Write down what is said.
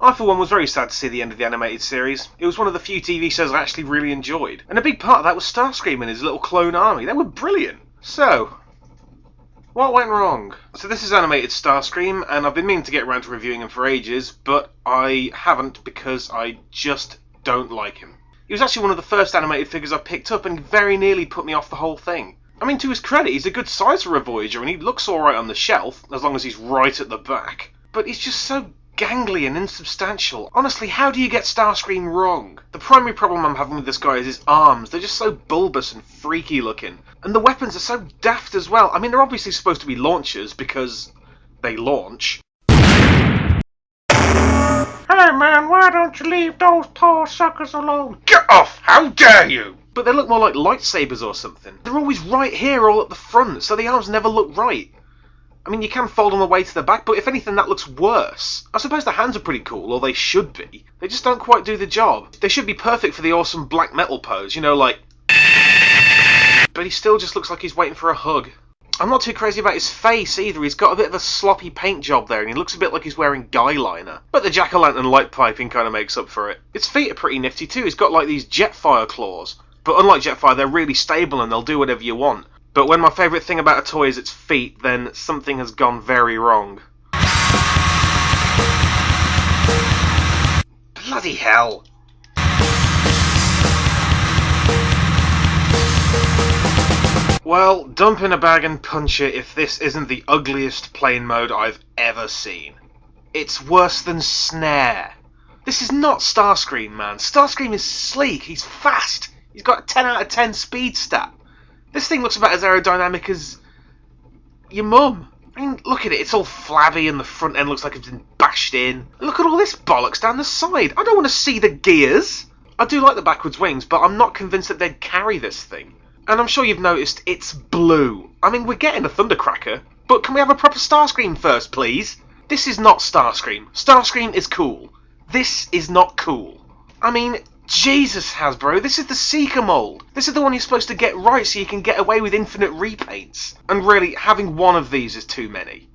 I, for one, was very sad to see the end of the animated series. It was one of the few TV shows I actually really enjoyed. And a big part of that was Starscream and his little clone army. They were brilliant. So, what went wrong? So this is animated Starscream, and I've been meaning to get around to reviewing him for ages, but I haven't because I just don't like him. He was actually one of the first animated figures I picked up and very nearly put me off the whole thing. I mean, to his credit, he's a good size for a Voyager, and he looks alright on the shelf, as long as he's right at the back. But he's just so gangly and insubstantial. Honestly, how do you get Starscream wrong? The primary problem I'm having with this guy is his arms. They're just so bulbous and freaky looking. And the weapons are so daft as well. I mean, they're obviously supposed to be launchers, because they launch. Hey man, why don't you leave those poor suckers alone? Get off! How dare you! But they look more like lightsabers or something. They're always right here, all at the front, so the arms never look right. I mean, you can fold them away to the back, but if anything, that looks worse. I suppose the hands are pretty cool, or they should be. They just don't quite do the job. They should be perfect for the awesome black metal pose, you know, like... But he still just looks like he's waiting for a hug. I'm not too crazy about his face either. He's got a bit of a sloppy paint job there, and he looks a bit like he's wearing guy liner. But the jack-o'-lantern light piping kind of makes up for it. His feet are pretty nifty too. He's got like these Jetfire claws. But unlike Jetfire, they're really stable and they'll do whatever you want. But when my favourite thing about a toy is its feet, then something has gone very wrong. Bloody hell! Well, dump in a bag and punch it if this isn't the ugliest plane mode I've ever seen. It's worse than Snare. This is not Starscream, man. Starscream is sleek, he's fast, he's got a 10 out of 10 speed stat. This thing looks about as aerodynamic as your mum. I mean, look at it, it's all flabby and the front end looks like it's been bashed in. Look at all this bollocks down the side. I don't want to see the gears. I do like the backwards wings, but I'm not convinced that they'd carry this thing. And I'm sure you've noticed it's blue. I mean, we're getting a Thundercracker, but can we have a proper Starscream first, please? This is not Starscream. Starscream is cool. This is not cool. I mean, Jesus, Hasbro, this is the Seeker mold. This is the one you're supposed to get right so you can get away with infinite repaints. And really, having one of these is too many.